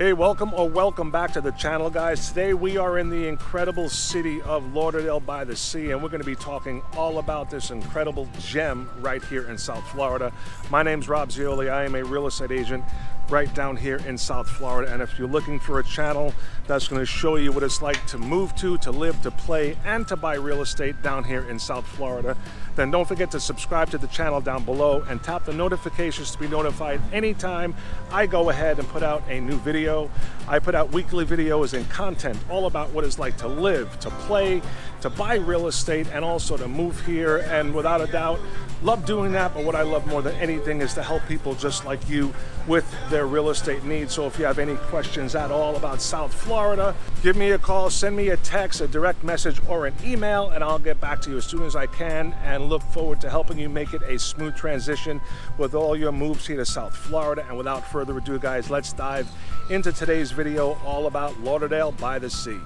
Hey, welcome back to the channel, guys. Today we are in the incredible city of Lauderdale by the Sea, and we're going to be talking all about this incredible gem right here in South Florida. My name's Rob Zeoli. I am a real estate agent right down here in South Florida, and if you're looking for a channel that's going to show you what it's like to move to live, to play, and to buy real estate down here in South Florida, then don't forget to subscribe to the channel down below and tap the notifications to be notified anytime I go ahead and put out a new video. I put out weekly videos and content all about what it's like to live, to play, to buy real estate, and also to move here. And without a doubt, love doing that, but what I love more than anything is to help people just like you with their real estate needs. So if you have any questions at all about South Florida, give me a call, send me a text, a direct message, or an email, and I'll get back to you as soon as I can, and look forward to helping you make it a smooth transition with all your moves here to South Florida. And without further ado, guys, let's dive into today's video all about Lauderdale by the Sea.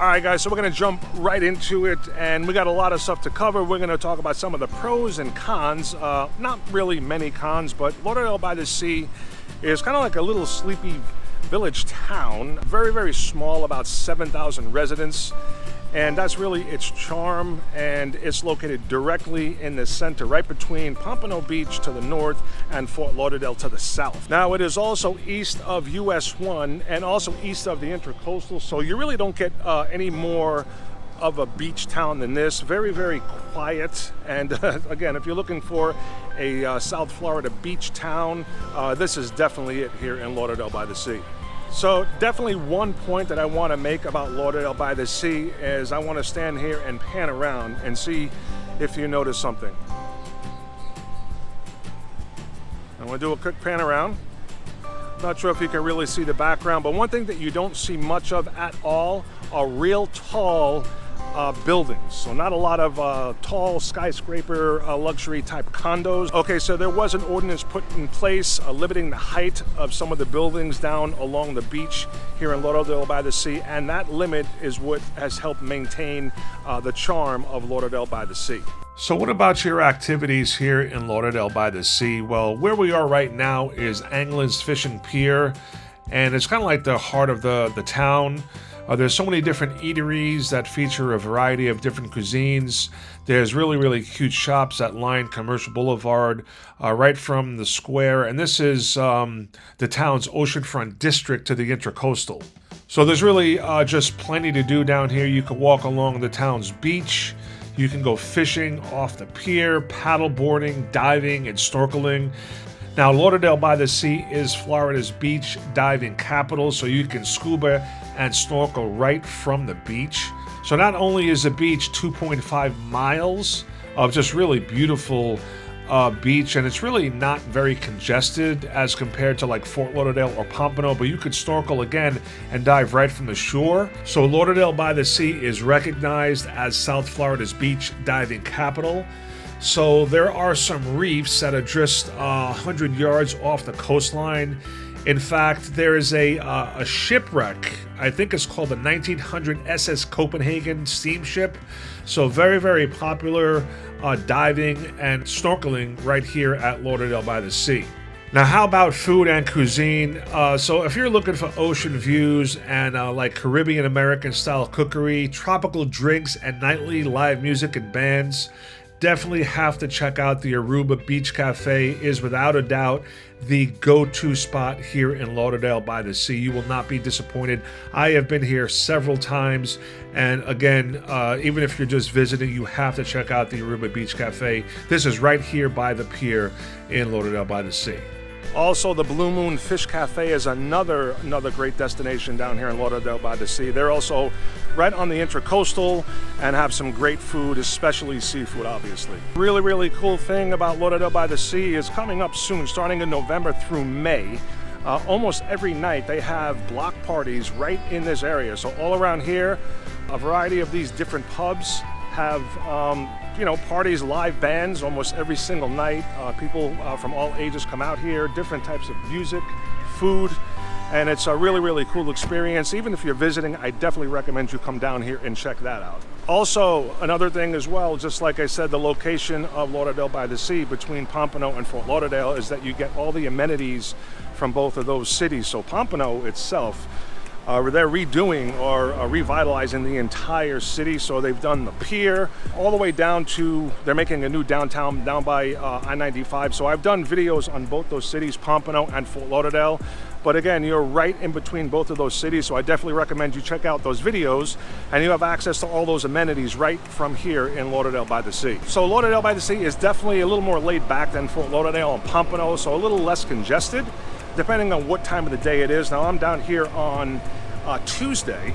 All right, guys, so we're going to jump right into it, and we got a lot of stuff to cover. We're going to talk about some of the pros and cons. Not really many cons, but Lauderdale by the Sea is kind of like a little sleepy village town. Very, very small, about 7,000 residents. And that's really its charm, and it's located directly in the center, right between Pompano Beach to the north and Fort Lauderdale to the south. Now, it is also east of US 1 and also east of the Intracoastal, so you really don't get any more of a beach town than this. Very, very quiet. And again, if you're looking for a South Florida beach town, this is definitely it here in Lauderdale by the Sea. So definitely one point that I want to make about Lauderdale by the Sea is I want to stand here and pan around and see if you notice something. I'm going to do a quick pan around. Not sure if you can really see the background, but one thing that you don't see much of at all are real tall buildings. So not a lot of tall skyscraper luxury type condos. Okay, so there was an ordinance put in place limiting the height of some of the buildings down along the beach here in Lauderdale by the Sea, and that limit is what has helped maintain the charm of Lauderdale by the Sea. So what about your activities here in Lauderdale by the Sea? Well, where we are right now is Anglin's Fishing Pier, and it's kind of like the heart of the town. There's so many different eateries that feature a variety of different cuisines. There's really, really cute shops that line Commercial Boulevard right from the square. And this is the town's oceanfront district to the Intracoastal. So there's really just plenty to do down here. You can walk along the town's beach. You can go fishing off the pier, paddle boarding, diving, and snorkeling. Now, Lauderdale by the Sea is Florida's beach diving capital, so you can scuba and snorkel right from the beach. So not only is the beach 2.5 miles of just really beautiful beach, and it's really not very congested as compared to like Fort Lauderdale or Pompano, but you could snorkel again and dive right from the shore. So Lauderdale by the Sea is recognized as South Florida's beach diving capital. So there are some reefs that are just 100 yards off the coastline. In fact, there is a shipwreck. I think it's called the 1900 SS Copenhagen steamship. So very, very popular diving and snorkeling right here at Lauderdale by the Sea. Now, how about food and cuisine? So if you're looking for ocean views and like Caribbean American style cookery, tropical drinks, and nightly live music and bands, definitely have to check out the Aruba Beach Cafe. Is without a doubt the go-to spot here in Lauderdale by the Sea. You will not be disappointed. I have been here several times, and again, even if you're just visiting, you have to check out the Aruba Beach Cafe. This is right here by the pier in Lauderdale by the Sea. Also, the Blue Moon Fish Cafe is another great destination down here in Lauderdale by the Sea. They're also right on the Intracoastal and have some great food, especially seafood, obviously. Really, really cool thing about Lauderdale by the Sea is coming up soon, starting in November through May. Almost every night they have block parties right in this area. So all around here, a variety of these different pubs have parties, live bands almost every single night. People from all ages come out here, different types of music, food, and it's a really, really cool experience. Even if you're visiting, I definitely recommend you come down here and check that out. Also, another thing as well, just like I said, the location of Lauderdale by the Sea between Pompano and Fort Lauderdale is that you get all the amenities from both of those cities. So Pompano itself, they're redoing or revitalizing the entire city. So they've done the pier all the way down to, they're making a new downtown down by I-95. So I've done videos on both those cities, Pompano and Fort Lauderdale. But again, you're right in between both of those cities, so I definitely recommend you check out those videos, and you have access to all those amenities right from here in Lauderdale by the Sea. So Lauderdale by the Sea is definitely a little more laid back than Fort Lauderdale and Pompano, so a little less congested, depending on what time of the day it is. Now, I'm down here on Tuesday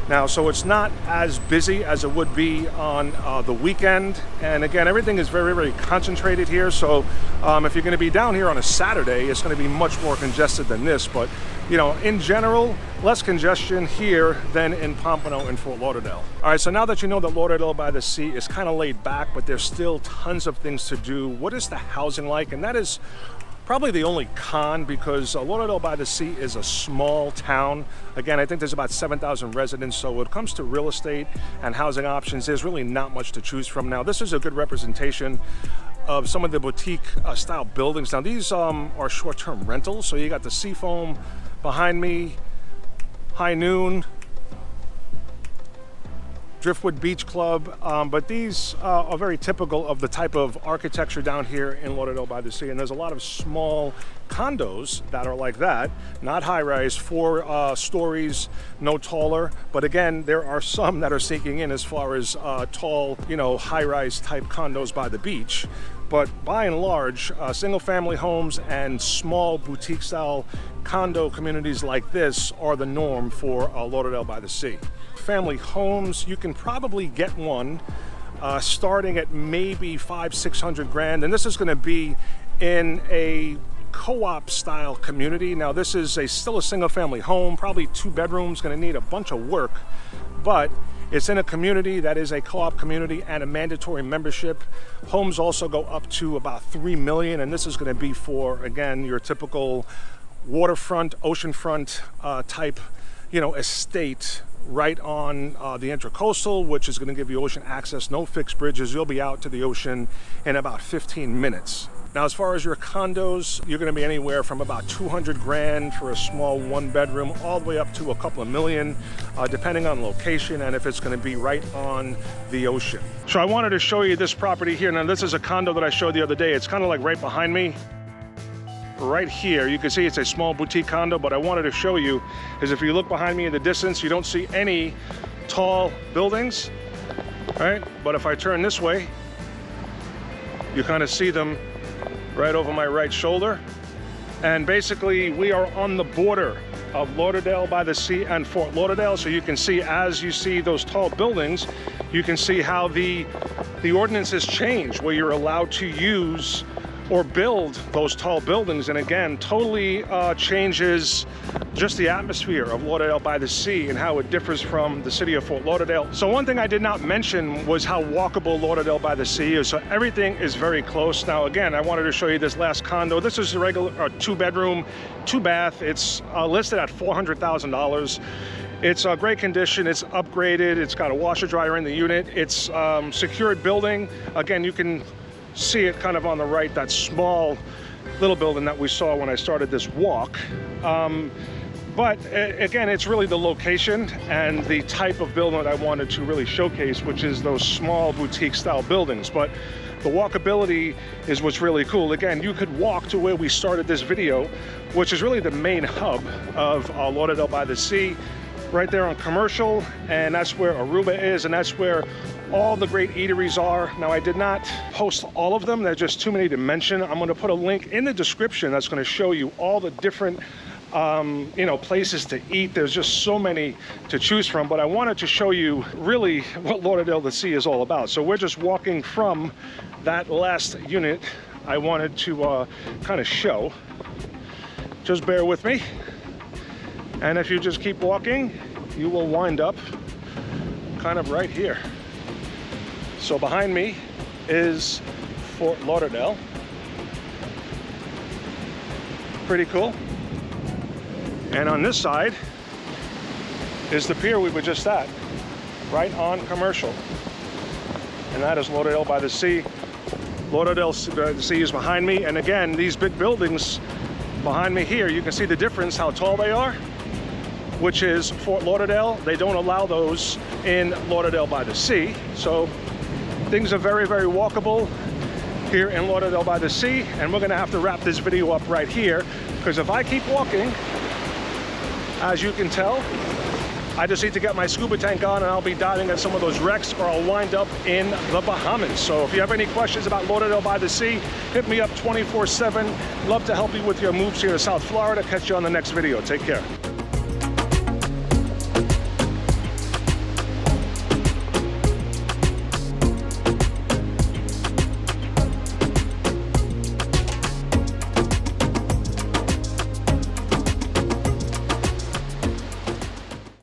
now, so it's not as busy as it would be on the weekend. And again, everything is very, very concentrated here. So if you're going to be down here on a Saturday, it's going to be much more congested than this. But, you know, in general, less congestion here than in Pompano and Fort Lauderdale. All right, so now that you know that Lauderdale by the Sea is kind of laid back, but there's still tons of things to do, what is the housing like? And that is probably the only con, because Lauderdale by the Sea is a small town. Again, I think there's about 7,000 residents, so when it comes to real estate and housing options, there's really not much to choose from. Now, this is a good representation of some of the boutique style buildings. Now, these are short-term rentals, so you got the Seafoam behind me, High Noon, Driftwood Beach Club, but these are very typical of the type of architecture down here in Lauderdale by the Sea. And there's a lot of small condos that are like that, not high-rise, 4 stories, no taller. But again, there are some that are sinking in as far as tall, you know, high-rise type condos by the beach. But by and large, single-family homes and small boutique-style condo communities like this are the norm for Lauderdale by the Sea. Family homes, you can probably get one starting at maybe $500-600 grand, and this is going to be in a co-op style community. Now, this is still a single-family home, probably 2 bedrooms, going to need a bunch of work, but it's in a community that is a co-op community and a mandatory membership. Homes also go up to about $3 million, and this is going to be for, again, your typical waterfront, oceanfront type, you know, estate right on the Intracoastal, which is going to give you ocean access, no fixed bridges. You'll be out to the ocean in about 15 minutes. Now, as far as your condos, you're going to be anywhere from about 200 grand for a small 1-bedroom, all the way up to a couple of million, depending on location and if it's going to be right on the ocean. So I wanted to show you this property here. Now, this is a condo that I showed the other day. It's kind of like right behind me. Right here, you can see it's a small boutique condo, but I wanted to show you is if you look behind me in the distance, you don't see any tall buildings, right? But if I turn this way, you kind of see them right over my right shoulder. And basically, we are on the border of Lauderdale by the Sea and Fort Lauderdale. So you can see, as you see those tall buildings, you can see how the ordinance has changed, where you're allowed to use or build those tall buildings. And again, totally changes just the atmosphere of Lauderdale by the Sea and how it differs from the city of Fort Lauderdale. So one thing I did not mention was how walkable Lauderdale by the Sea is. So everything is very close. Now, again, I wanted to show you this last condo. This is a regular 2-bedroom, 2-bath. It's listed at $400,000. It's a great condition. It's upgraded. It's got a washer dryer in the unit. It's secured building. Again, you can see it kind of on the right, that small little building that we saw when I started this walk. But again, it's really the location and the type of building that I wanted to really showcase, which is those small boutique style buildings. But the walkability is what's really cool. Again, you could walk to where we started this video, which is really the main hub of Lauderdale by the Sea, right there on Commercial, and that's where Aruba is, and that's where all the great eateries are. Now, I did not post all of them. There's just too many to mention. I'm going to put a link in the description that's going to show you all the different you know, places to eat. There's just so many to choose from, but I wanted to show you really what Lauderdale by the Sea is all about. So we're just walking from that last unit I wanted to kind of show. Just bear with me. And if you just keep walking, you will wind up kind of right here. So behind me is Fort Lauderdale. Pretty cool. And on this side is the pier we were just at, right on Commercial. And that is Lauderdale by the Sea. Lauderdale by the Sea is behind me. And again, these big buildings behind me here, you can see the difference, how tall they are, which is Fort Lauderdale. They don't allow those in Lauderdale by the Sea. So things are very, very walkable here in Lauderdale by the Sea. And we're gonna have to wrap this video up right here, because if I keep walking, as you can tell, I just need to get my scuba tank on and I'll be diving at some of those wrecks, or I'll wind up in the Bahamas. So if you have any questions about Lauderdale by the Sea, hit me up 24/7. Love to help you with your moves here to South Florida. Catch you on the next video. Take care.